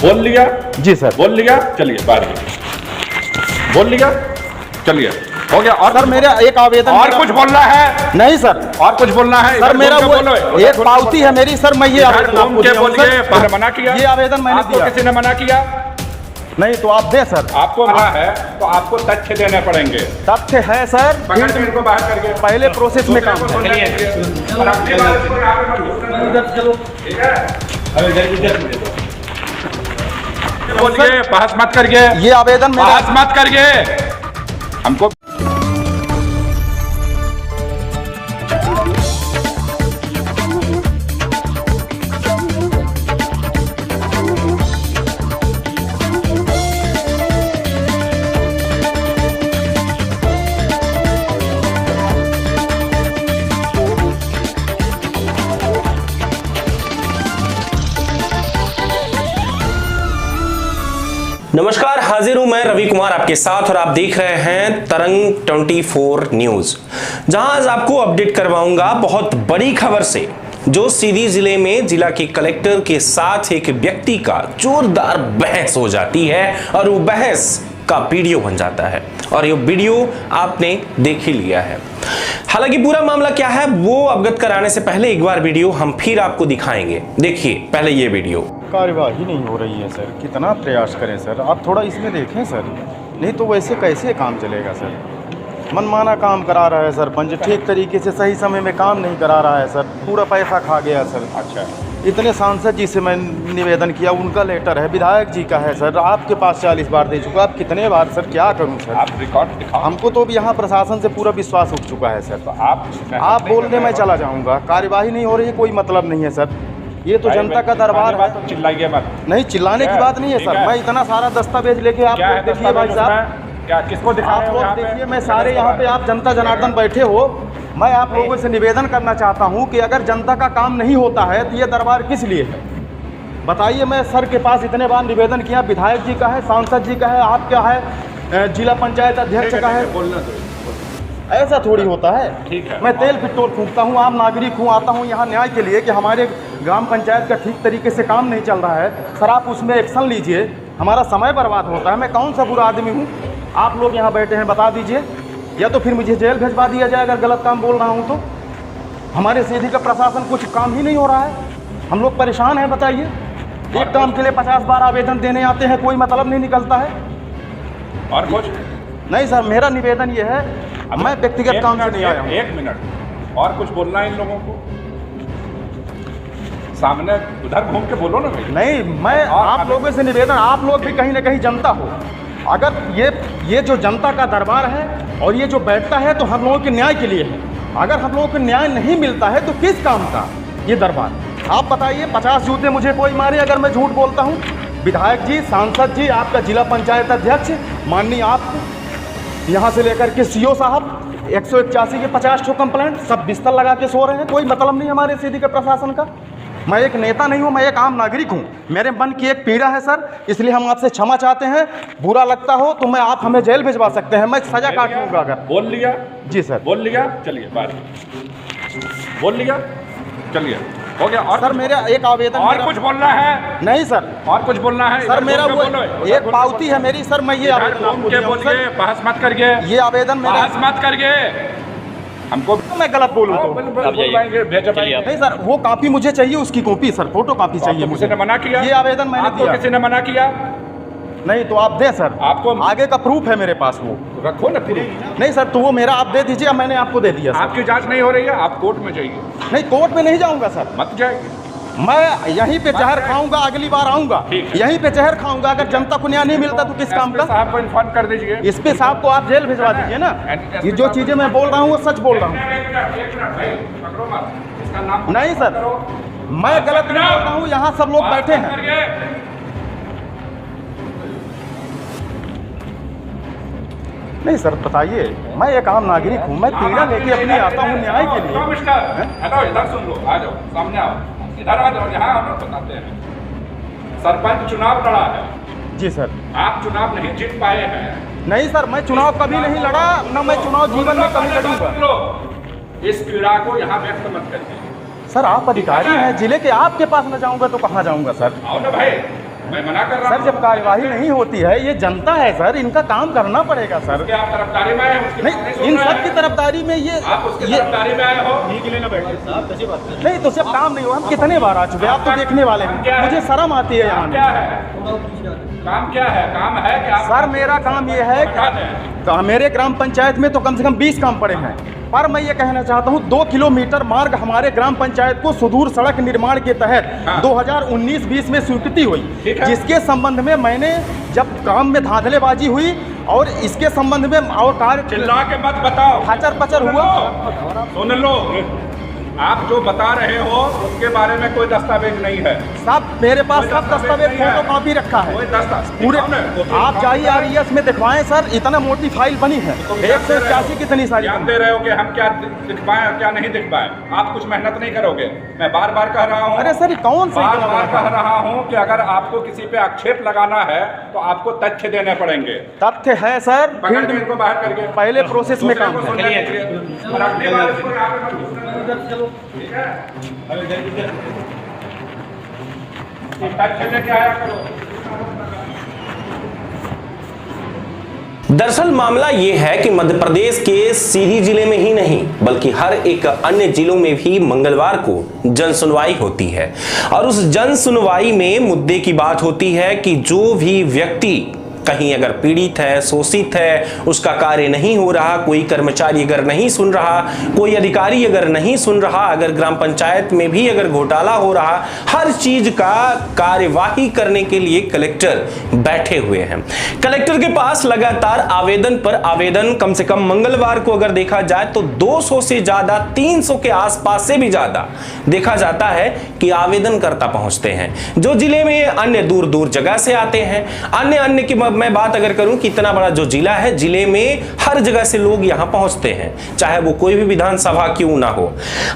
बोल लिया? जी सर। बोल लिया? चलिए बाहर बोल लिया? चलिए हो गया। और सर मेरा एक आवेदन, और कुछ बोलना है? नहीं सर, और कुछ बोलना है? सर मेरा वो एक पावती है मेरी सर, मैं ये आवेदन आपको दिया हूं सर। पहले मना किया? ये आवेदन मैंने दिया। किसी ने मना किया? नहीं तो आप दे सर। आपको मना है तो आपको तथ्य देने पड़ेंगे। तथ्य है सर, पकड़ के इनको बाहर करके पहले प्रोसेस में काम है। बोलिए, बहस मत करिए। ये आवेदन मेरा, बहस मत करिए हमको। नमस्कार, हाजिर हूं मैं रवि कुमार आपके साथ और आप देख रहे हैं तरंग 24 न्यूज, जहां आज आपको अपडेट करवाऊंगा बहुत बड़ी खबर से, जो सीधी जिले में जिला के कलेक्टर के साथ एक व्यक्ति का जोरदार बहस हो जाती है और वो बहस का वीडियो बन जाता है और ये वीडियो आपने देख ही लिया है। हालांकि पूरा मामला क्या है वो अवगत कराने से पहले एक बार वीडियो हम फिर आपको दिखाएंगे। देखिए पहले ये वीडियो। कार्यवाही नहीं हो रही है सर, कितना प्रयास करें सर, आप थोड़ा इसमें देखें सर, नहीं तो वैसे कैसे काम चलेगा सर। मनमाना काम करा रहा है सरपंच, ठीक तरीके से सही समय में काम नहीं करा रहा है सर, पूरा पैसा खा गया सर। अच्छा, इतने सांसद जी से मैं निवेदन किया, उनका लेटर है, विधायक जी का है सर, आपके पास 40 बार दे चुका, आप कितने बार सर, क्या करूं सर। आप रिकॉर्ड दिखाओ। हमको तो अब यहाँ प्रशासन से पूरा विश्वास उठ चुका है सर। तो आप बोलने मैं चला जाऊँगा, कार्यवाही नहीं हो रही है, कोई मतलब नहीं है सर, ये तो जनता का दरबार है। तो चिल्लाइए मत। नहीं चिल्लाने की बात नहीं है सर, मैं इतना सारा दस्तावेज लेके आप लोग देखिए भाई साहब, क्या किसको दिखा आप लोग देखिए, मैं सारे यहाँ पे आप जनता जनार्दन बैठे हो, मैं आप लोगों से निवेदन करना चाहता हूँ कि अगर जनता का काम नहीं होता है तो ये दरबार किस लिए है बताइए। मैं सर के पास इतने बार निवेदन किया, विधायक जी का है, सांसद जी का है, आपका है, जिला पंचायत अध्यक्ष का है, बोलना तो ऐसा थोड़ी होता है। ठीक है, मैं तेल पेट्रोल फूंकता हूँ, आम नागरिक हूँ, आता हूँ यहाँ न्याय के लिए कि हमारे ग्राम पंचायत का ठीक तरीके से काम नहीं चल रहा है सर, आप उसमें एक्शन लीजिए, हमारा समय बर्बाद होता है। मैं कौन सा बुरा आदमी हूँ, आप लोग यहाँ बैठे हैं, बता दीजिए, या तो फिर मुझे जेल भिजवा दिया जाए अगर गलत काम बोल रहा हूँ तो। हमारे सीधी का प्रशासन कुछ काम ही नहीं हो रहा है, हम लोग परेशान हैं। बताइए, एक काम के लिए 50 बार आवेदन देने आते हैं, कोई मतलब नहीं निकलता है। और कुछ नहीं सर, मेरा निवेदन ये है, मैं व्यक्तिगत काम से नहीं आया हूँ। 1 मिनट और कुछ बोलना है इन लोगों को, सामने उधर घूम के बोलो ना भाई। नहीं, मैं आप लोगों से निवेदन, आप लोग भी कहीं ना कहीं जनता हो, अगर ये जो जनता का दरबार है और ये जो बैठता है तो हम लोगों के न्याय के लिए है। अगर हम लोगों को न्याय नहीं मिलता है तो किस काम का ये दरबार। आप बताइए, 50 जूते मुझे कोई मारे अगर मैं झूठ बोलता हूँ। विधायक जी, सांसद जी, आपका जिला पंचायत अध्यक्ष माननीय, आप यहाँ से लेकर के सीओ साहब, 181 के 50 ठो कंप्लेंट, सब बिस्तर लगा के सो रहे हैं, कोई मतलब नहीं हमारे सीधी के प्रशासन का। मैं एक नेता नहीं हूँ, मैं एक आम नागरिक हूँ, मेरे मन की एक पीड़ा है सर, इसलिए हम आपसे क्षमा चाहते हैं। बुरा लगता हो तो आप हमें जेल भिजवा सकते हैं, मैं सजा काट लूँगा अगर। बोल लिया? जी सर। बोल लिया? चलिए बाहर बोल लिया? चलिए हो गया। और सर मेरा एक आवेदन, और कुछ बोलना है? नहीं सर, और कुछ बोलना है? सर मेरा वो एक पावती है मेरी सर, मैं ये आवेदन आपको दिया हूं सर। बहस मत करिए, ये आवेदन मेरा, बहस मत करिए हमको। मैं गलत बोलूँ तो नहीं सर, वो कॉपी मुझे चाहिए, उसकी कॉपी सर, फोटो कॉपी चाहिए मुझे। किसी ने मना किया? ये आवेदन मैंने दिया। किसी ने मना किया? नहीं तो आप दे सर, आपको आगे का प्रूफ है मेरे पास, वो रखो ना पूरी। नहीं सर, तो वो मेरा आप दे दीजिए, मैंने आपको दे दिया सर। आपकी जांच नहीं हो रही है, आप कोर्ट में जाइए। नहीं, कोर्ट में नहीं जाऊंगा सर, मत जाइए, मैं यहीं पे जहर खाऊंगा, अगली बार आऊंगा यहीं पे जहर खाऊंगा। अगर जनता को न्याय नहीं मिलता तो किस काम का। साहब को इन्फॉर्म कर दीजिए, इस पे साहब को आप जेल भिजवा दीजिए ना। ये जो चीजें मैं बोल रहा हूँ वो सच बोल रहा हूँ। नहीं सर, मैं गलत नहीं बोल रहा हूँ, यहाँ सब लोग बैठे हैं। नहीं सर बताइए, मैं एक आम नागरिक हूँ, मैं पीड़ा लेके अपनी आता हूँ न्याय के लिए। हेलो, इधर सुन लो, आ जाओ, सामने आओ, इधर आ जाओ, यहाँ हम लोग बताते हैं। सरपंच चुनाव लड़ा है। जी सर। आप चुनाव नहीं जीत पाए हैं। नहीं सर, मैं चुनाव कभी नहीं लड़ा, न मैं चुनाव जीवन में कभी लड़ूंगा। इस पीड़ा को यहाँ व्यक्त मत करिए। सर आप अधिकारी हैं, जिले के आपके पास न जाऊंगा तो कहाँ जाऊंगा सर? आओ ना भाई, मैं मना कर रहा सर हूँ। जब कार्यवाही नहीं होती है, ये जनता है सर, इनका काम करना पड़ेगा सर। क्या आप तरफदारी में आए हैं? उसकी बात नहीं, सुन इन रहे सब हैं? की तरफदारी में आप उसकी तरफदारी में आए हो? नहीं तो सिर्फ काम नहीं हुआ। हम कितने बार आ चुके हैं, आप तो देखने वाले हैं। मुझे शर्म आती है यहाँ क्या में। है काम? क्या है काम? है क्या सर मेरा काम ये है बता दें। कि मेरे ग्राम पंचायत में तो कम से कम 20 काम पड़े हैं, पर मैं ये कहना चाहता हूँ 2 किलोमीटर मार्ग हमारे ग्राम पंचायत को सुदूर सड़क निर्माण के तहत हाँ। 2019-20 में स्वीकृति हुई, ठीक है। जिसके संबंध में मैंने जब काम में धांधलेबाजी हुई और इसके संबंध में और कार्य चिल्ला के मत बताओ, खचर पचर हुआ। सुन लो। आप जो बता रहे हो उसके बारे में कोई दस्तावेज नहीं है। सब मेरे पास कोई सब दस्तावेज नहीं है। फोटो कॉपी रखा है कोई दस्तावेज पूरे। दिखाओ ना। आप जाइए RES में दिखवाएं सर, इतना मोटी फाइल बनी है, 181 कितनी सारी ज्ञान दे रहे हो कि हम क्या दिखवाएं क्या नहीं दिखवाएं। आप कुछ मेहनत नहीं करोगे। मैं बार बार कह रहा हूँ, अरे सर ये कौन सी बार बार कह रहा हूँ कि अगर आपको किसी पे आक्षेप लगाना है तो आपको तथ्य देने पड़ेंगे। तथ्य है सर, पकड़ के इनको बाहर करके पहले प्रोसेस में काम दूसरे को है। सुनने के लिए। और अगली बार इसको यहाँ पे मत घुसने दो। ठीक है? तथ्य लेके आया करो। दरअसल मामला ये है कि मध्य प्रदेश के सीधी जिले में ही नहीं बल्कि हर एक अन्य जिलों में भी मंगलवार को जन सुनवाई होती है और उस जन सुनवाई में मुद्दे की बात होती है कि जो भी व्यक्ति कहीं अगर पीड़ित है, शोषित है, उसका कार्य नहीं हो रहा, कोई कर्मचारी अगर नहीं सुन रहा, कोई अधिकारी अगर नहीं सुन रहा, अगर ग्राम पंचायत में भी अगर घोटाला हो रहा, हर चीज का कार्यवाही करने के लिए कलेक्टर बैठे हुए हैं। कलेक्टर के पास लगातार आवेदन पर आवेदन, कम से कम मंगलवार को अगर देखा जाए तो 200 से ज्यादा, 300 के आसपास से भी ज्यादा देखा जाता है कि आवेदनकर्ता पहुंचते हैं, जो जिले में अन्य दूर दूर जगह से आते हैं। अन्य की मैं बात अगर करूं कि इतना बड़ा जो जिला है, जिले में हर जगह से लोग यहां पहुंचते हैं, चाहे वो कोई भी विधानसभा क्यों ना हो।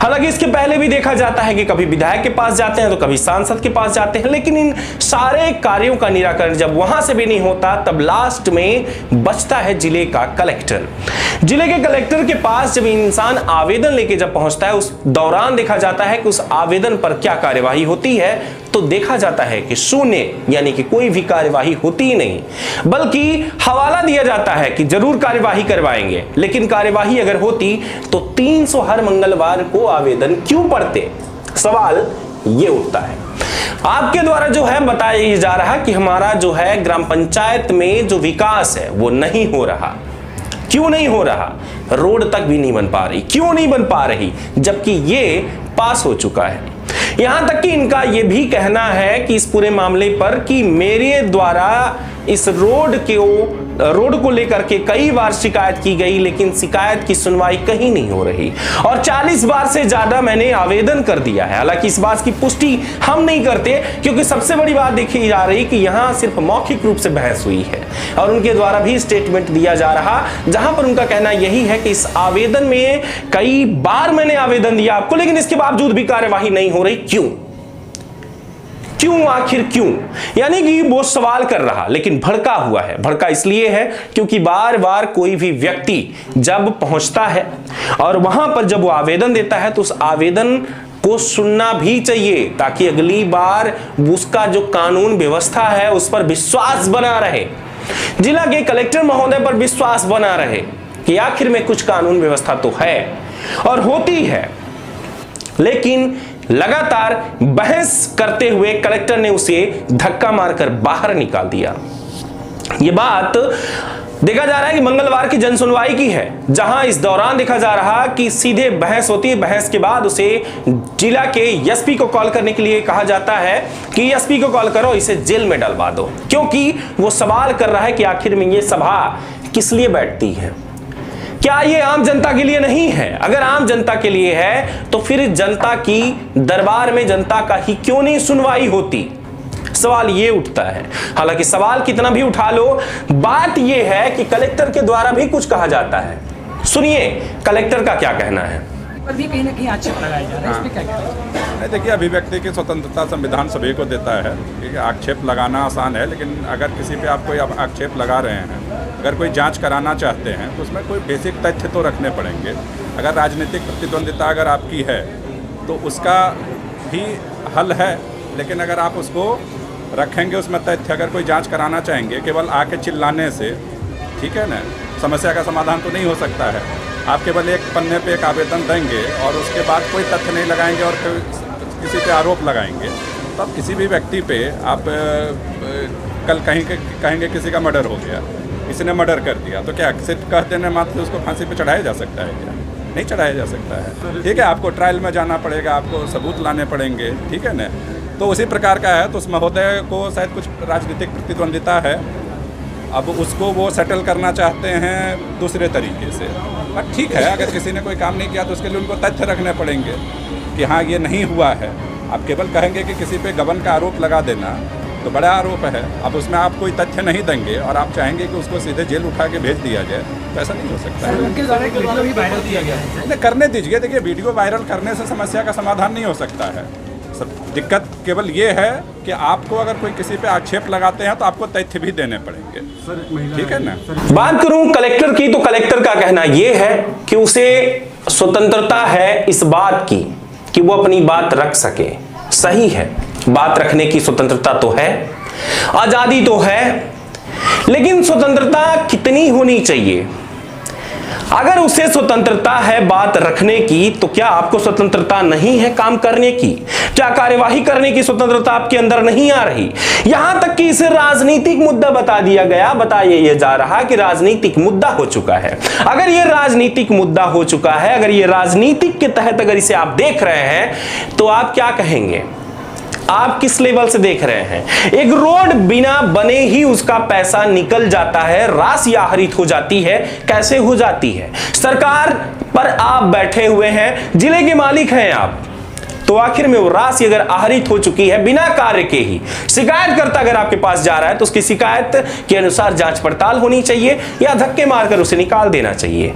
हालांकि इसके पहले भी देखा जाता है कि कभी विधायक के पास जाते हैं तो कभी सांसद के पास जाते हैं, लेकिन इन सारे कार्यों का निराकरण जब वहां से भी नहीं होता तब लास्ट में बचता है जिले का कलेक्टर। जिले के कलेक्टर के पास जब इंसान आवेदन लेके जब पहुंचता है, उस दौरान देखा जाता है कि उस आवेदन पर क्या कार्यवाही होती है, तो देखा जाता है कि शून्य, यानी कि कोई भी कार्यवाही होती ही नहीं, बल्कि हवाला दिया जाता है कि जरूर कार्यवाही करवाएंगे। लेकिन कार्यवाही अगर होती तो 300 हर मंगलवार को आवेदन क्यों पड़ते, सवाल ये उठता है। आपके द्वारा जो है बताया जा रहा कि हमारा जो है ग्राम पंचायत में जो विकास है वो नहीं हो रहा। क्यों नहीं हो रहा? रोड तक भी नहीं बन पा रही। क्यों नहीं बन पा रही जबकि ये पास हो चुका है? यहां तक कि इनका यह भी कहना है कि इस पूरे मामले पर कि मेरे द्वारा इस रोड को लेकर के कई बार शिकायत की गई, लेकिन शिकायत की सुनवाई कहीं नहीं हो रही और 40 बार से ज्यादा मैंने आवेदन कर दिया है। हालांकि इस बात की पुष्टि हम नहीं करते, क्योंकि सबसे बड़ी बात देखी जा रही कि यहां सिर्फ मौखिक रूप से बहस हुई है और उनके द्वारा भी स्टेटमेंट दिया जा रहा, जहां पर उनका कहना यही है कि इस आवेदन में कई बार मैंने आवेदन दिया आपको, लेकिन इसके बावजूद भी कार्यवाही नहीं हो रही। क्यों आखिर क्यों? यानी कि वो सवाल कर रहा, लेकिन भड़का हुआ है। भड़का इसलिए है क्योंकि बार बार कोई भी व्यक्ति जब पहुंचता है और वहां पर जब वो आवेदन देता है तो उस आवेदन को सुनना भी चाहिए, ताकि अगली बार उसका जो कानून व्यवस्था है उस पर विश्वास बना रहे, जिला के कलेक्टर महोदय पर विश्वास बना रहे कि आखिर में कुछ कानून व्यवस्था तो है और होती है। लेकिन लगातार बहस करते हुए कलेक्टर ने उसे धक्का मारकर बाहर निकाल दिया। यह बात देखा जा रहा है कि मंगलवार की जन सुनवाई की है, जहां इस दौरान देखा जा रहा कि सीधे बहस होती है। बहस के बाद उसे जिला के एसपी को कॉल करने के लिए कहा जाता है कि एसपी को कॉल करो, इसे जेल में डलवा दो, क्योंकि वो सवाल कर रहा है कि आखिर में ये सभा किस लिए बैठती है। क्या ये आम जनता के लिए नहीं है? अगर आम जनता के लिए है तो फिर जनता की दरबार में जनता का ही क्यों नहीं सुनवाई होती? सवाल ये उठता है। हालांकि सवाल कितना भी उठा लो, बात ये है कि कलेक्टर के द्वारा भी कुछ कहा जाता है। सुनिए कलेक्टर का क्या कहना है। पर भी कहीं ना कहीं आक्षेप लगाया जा रहा है, इस पे क्या कहना है? देखिए, अभिव्यक्ति की स्वतंत्रता संविधान सभी को देता है। ठीक है, आक्षेप लगाना आसान है, लेकिन अगर किसी पे आप कोई आक्षेप लगा रहे हैं, अगर कोई जांच कराना चाहते हैं तो उसमें कोई बेसिक तथ्य तो रखने पड़ेंगे। अगर राजनीतिक प्रतिद्वंदिता अगर आपकी है तो उसका भी हल है, लेकिन अगर आप उसको रखेंगे उसमें तथ्य। अगर कोई जांच कराना चाहेंगे केवल आके चिल्लाने से, ठीक है ना, समस्या का समाधान तो नहीं हो सकता है। आप केवल एक पन्ने पे एक आवेदन देंगे और उसके बाद कोई तथ्य नहीं लगाएंगे और किसी पे आरोप लगाएंगे, तो अब किसी भी व्यक्ति पे आप कल कहेंगे किसी का मर्डर हो गया, किसी ने मर्डर कर दिया, तो क्या सिर्फ कह देने मात्र उसको फांसी पे चढ़ाया जा सकता है क्या? नहीं चढ़ाया जा सकता है। ठीक है, आपको ट्रायल में जाना पड़ेगा, आपको सबूत लाने पड़ेंगे, ठीक है ना। तो उसी प्रकार का है। तो उस महोदय को शायद कुछ राजनीतिक प्रतिद्वंदिता है, अब उसको वो सेटल करना चाहते हैं दूसरे तरीके से। पर ठीक है, अगर किसी ने कोई काम नहीं किया तो उसके लिए उनको तथ्य रखने पड़ेंगे कि हाँ ये नहीं हुआ है। आप केवल कहेंगे कि किसी पे गबन का आरोप लगा देना तो बड़ा आरोप है। अब उसमें आप कोई तथ्य नहीं देंगे और आप चाहेंगे कि उसको सीधे जेल उठा के भेज दिया जाए, तो ऐसा नहीं हो सकता है। उनके द्वारा एक वीडियो भी वायरल किया गया है। नहीं, करने दीजिए। देखिए, वीडियो वायरल करने से समस्या का समाधान नहीं हो सकता है। सब दिक्कत केवल ये है कि आपको अगर कोई किसी पे आक्षेप लगाते हैं तो आपको तथ्य भी देने पड़ेंगे, ठीक है ना। बात करूं कलेक्टर की, तो कलेक्टर का कहना यह है कि उसे स्वतंत्रता है इस बात की कि वो अपनी बात रख सके। सही है, बात रखने की स्वतंत्रता तो है, आजादी तो है, लेकिन स्वतंत्रता कितनी होनी चाहिए? अगर उसे स्वतंत्रता है बात रखने की, तो क्या आपको स्वतंत्रता नहीं है काम करने की? क्या कार्यवाही करने की स्वतंत्रता आपके अंदर नहीं आ रही? यहां तक कि इसे राजनीतिक मुद्दा बता दिया गया, बताया यह जा रहा कि राजनीतिक मुद्दा हो चुका है। अगर यह राजनीतिक मुद्दा हो चुका है, अगर यह राजनीतिक के तहत अगर इसे आप देख रहे हैं, तो आप क्या कहेंगे? आप किस लेवल से देख रहे हैं? एक रोड बिना बने ही उसका पैसा निकल जाता है, राशि आहरित हो जाती है। कैसे हो जाती है? सरकार पर आप बैठे हुए हैं, जिले के मालिक हैं आप, तो आखिर में वो राशि अगर आहरित हो चुकी है बिना कार्य के ही, शिकायतकर्ता अगर आपके पास जा रहा है तो उसकी शिकायत के अनुसार जांच पड़ताल होनी चाहिए या धक्के मारकर उसे निकाल देना चाहिए।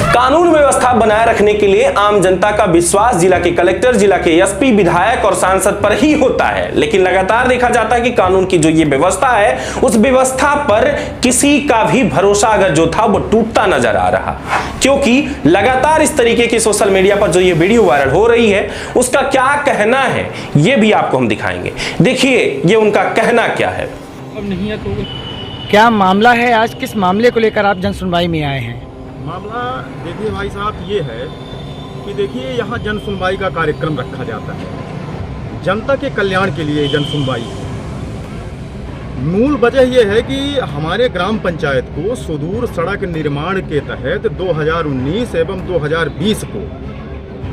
कानून व्यवस्था बनाए रखने के लिए आम जनता का विश्वास जिला के कलेक्टर, जिला के एसपी, विधायक और सांसद पर ही होता है, लेकिन लगातार देखा जाता है कि कानून की जो ये व्यवस्था है, उस व्यवस्था पर किसी का भी भरोसा अगर जो था वो टूटता नजर आ रहा, क्योंकि लगातार इस तरीके की सोशल मीडिया पर जो ये वीडियो वायरल हो रही है उसका क्या कहना है ये भी आपको हम दिखाएंगे। देखिए ये उनका कहना क्या है। अब नहीं है तो क्या मामला है? आज किस मामले को लेकर आप जन सुनवाई में आए हैं? मामला देखिए भाई साहब, ये है कि देखिए यहाँ जन सुनवाई का कार्यक्रम रखा जाता है, जनता के कल्याण के लिए जन सुनवाई है। मूल वजह यह है कि हमारे ग्राम पंचायत को सुदूर सड़क निर्माण के तहत 2019 एवं 2020 को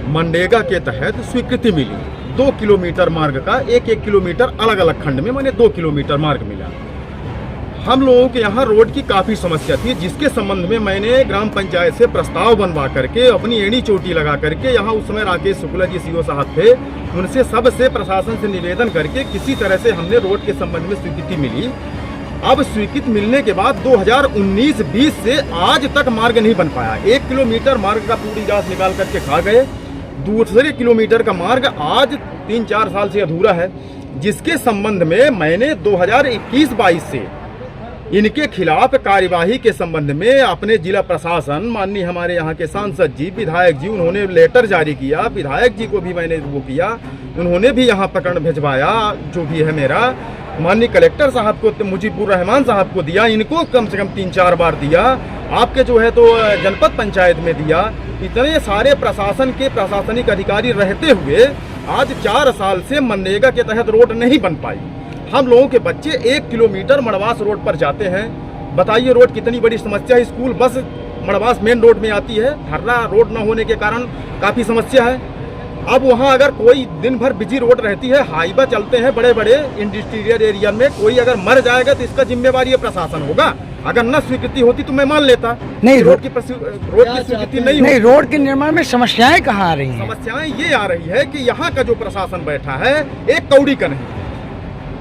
मनरेगा के तहत स्वीकृति मिली। 2 किलोमीटर मार्ग का 1-1 किलोमीटर अलग अलग खंड में मैंने 2 किलोमीटर मार्ग मिला। हम लोगों के यहाँ रोड की काफ़ी समस्या थी, जिसके संबंध में मैंने ग्राम पंचायत से प्रस्ताव बनवा करके अपनी एड़ी चोटी लगा करके, यहाँ उस समय राकेश शुक्ला जी सीओ साहब थे, उनसे सबसे प्रशासन से निवेदन करके किसी तरह से हमने रोड के संबंध में स्वीकृति मिली। अब स्वीकृति मिलने के बाद 2019-20 से आज तक मार्ग नहीं बन पाया। 1 किलोमीटर मार्ग का पूरी जांच निकाल करके खा गए। दूसरे किलोमीटर का मार्ग आज 3-4 साल से अधूरा है, जिसके संबंध में मैंने 2021-22 से इनके खिलाफ कार्यवाही के संबंध में अपने जिला प्रशासन, माननीय हमारे यहाँ के सांसद जी, विधायक जी, उन्होंने लेटर जारी किया। विधायक जी को भी मैंने वो किया, उन्होंने भी यहाँ प्रकरण भिजवाया, जो भी है मेरा माननीय कलेक्टर साहब को, मुजीबुर रहमान साहब को दिया, इनको कम से कम 3-4 बार दिया, आपके जो है तो जनपद पंचायत में दिया। इतने सारे प्रशासन के प्रशासनिक अधिकारी रहते हुए आज 4 साल से मनरेगा के तहत रोड नहीं बन पाई। हम लोगों के बच्चे 1 किलोमीटर मड़वास रोड पर जाते हैं। बताइए रोड कितनी बड़ी समस्या है। School bus Madwas main road में आती है, हर्रा रोड न होने के कारण काफ़ी समस्या है। अब वहाँ अगर कोई दिन भर बिजी रोड रहती है, हाईवे चलते हैं बड़े बड़े इंडस्ट्रियल एरिया में, कोई अगर मर जाएगा तो इसका जिम्मेवार ये प्रशासन होगा। अगर न स्वीकृति होती तो मैं मान लेता, नहीं रोड की स्वीकृति नहीं रोड के निर्माण में समस्याएं कहाँ आ रही हैं? समस्याएं ये आ रही है कि यहाँ का जो प्रशासन बैठा है एक कौड़ी का नहीं।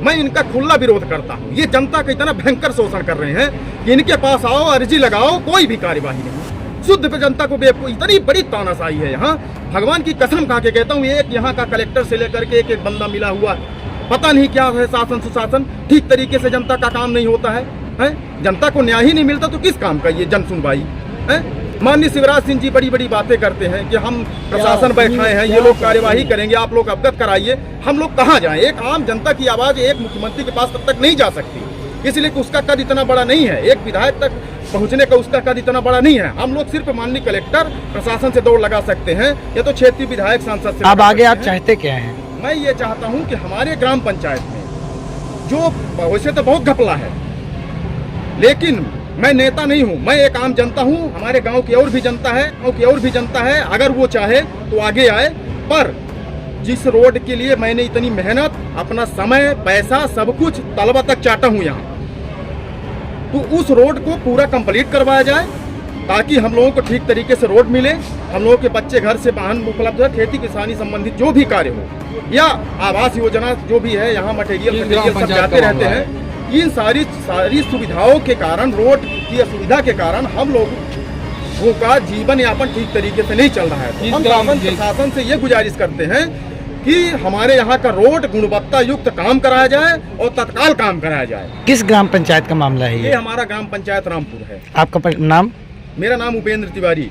मैं इनका खुला विरोध करता हूँ। ये जनता का इतना भयंकर शोषण कर रहे हैं कि इनके पास आओ, अर्जी लगाओ, कोई भी कार्यवाही नहीं। शुद्ध पे जनता को बेवकूफ, इतनी बड़ी तानाशाही है यहाँ। भगवान की कसम खा के कहता हूँ, एक यहाँ का कलेक्टर से लेकर के एक बंदा मिला हुआ, पता नहीं क्या है शासन सुशासन, ठीक तरीके से जनता का काम नहीं होता है। जनता को न्याय ही नहीं मिलता तो किस काम का ये जन सुनवाई है? माननीय शिवराज सिंह जी बड़ी बड़ी बातें करते हैं कि हम प्रशासन बैठाए हैं, ये लोग कार्यवाही करेंगे, आप लोग अवगत कराइए। हम लोग कहाँ जाएं? एक आम जनता की आवाज़ एक मुख्यमंत्री के पास तब तक नहीं जा सकती, इसलिए कि उसका कद इतना बड़ा नहीं है, एक विधायक तक पहुंचने का उसका कद इतना बड़ा नहीं है। हम लोग सिर्फ माननीय कलेक्टर प्रशासन से दौड़ लगा सकते हैं या तो क्षेत्रीय विधायक सांसद से। अब आगे आप चाहते क्या हैं? मैं ये चाहता हूँ कि हमारे ग्राम पंचायत में जो वैसे तो बहुत घपला है, लेकिन मैं नेता नहीं हूँ, मैं एक आम जनता हूँ। हमारे गांव की और भी जनता है, गांव की और भी जनता है, अगर वो चाहे तो आगे आए। पर जिस रोड के लिए मैंने इतनी मेहनत, अपना समय, पैसा, सब कुछ तलबा तक चाटा हूँ यहाँ, तो उस रोड को पूरा कंप्लीट करवाया जाए ताकि हम लोगों को ठीक तरीके से रोड मिले, हम लोगों के बच्चे घर से वाहन उपलब्ध है, खेती किसानी संबंधित जो भी कार्य हो या आवास योजना जो भी है, यहाँ मटेरियल सब जाते रहते हैं। इन सारी सुविधाओं के कारण, रोड की असुविधा के कारण हम लोगों का जीवन यापन ठीक तरीके से नहीं चल रहा है। तो हम शासन प्रशासन से ये गुजारिश करते हैं कि हमारे यहाँ का रोड गुणवत्ता युक्त काम कराया जाए और तत्काल काम कराया जाए। किस ग्राम पंचायत का मामला है ये हमारा ग्राम पंचायत रामपुर है। आपका नाम? मेरा नाम उपेंद्र तिवारी।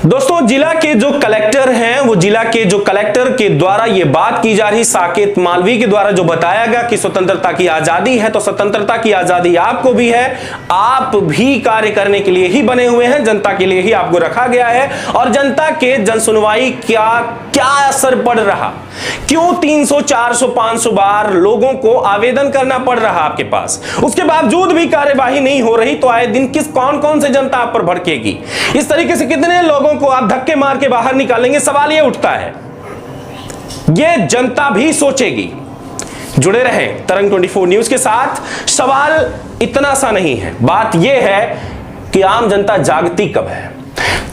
दोस्तों, जिला के जो कलेक्टर हैं, वो जिला के जो कलेक्टर के द्वारा ये बात की जा रही, साकेत मालवी के द्वारा जो बताया गया कि स्वतंत्रता की आजादी है, तो स्वतंत्रता की आजादी आपको भी है, आप भी कार्य करने के लिए ही बने हुए हैं, जनता के लिए ही आपको रखा गया है। और जनता के जनसुनवाई क्या असर पड़ रहा, क्यों 300, 400, 500 बार लोगों को आवेदन करना पड़ रहा आपके पास, उसके बावजूद भी कार्यवाही नहीं हो रही, तो आए दिन कौन से जनता आप पर भड़केगी? इस तरीके से कितने लोगों को आप धक्के मार के बाहर निकालेंगे? सवाल यह उठता है, यह जनता भी सोचेगी। जुड़े रहें तरंग 24 न्यूज के साथ। सवाल इतना सा नहीं है, बात यह है कि आम जनता जागती कब है,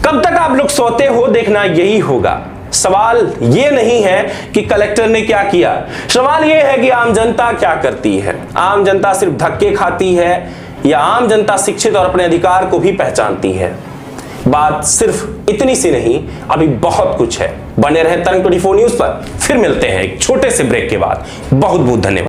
कब तक आप लोग सोते हो, देखना यही होगा। सवाल यह नहीं है कि कलेक्टर ने क्या किया, सवाल यह है कि आम जनता क्या करती है। आम जनता सिर्फ धक्के खाती है या आम जनता शिक्षित और अपने अधिकार को भी पहचानती है? बात सिर्फ इतनी सी नहीं, अभी बहुत कुछ है। बने रहे तरंग 24 न्यूज पर, फिर मिलते हैं एक छोटे से ब्रेक के बाद। बहुत बहुत धन्यवाद।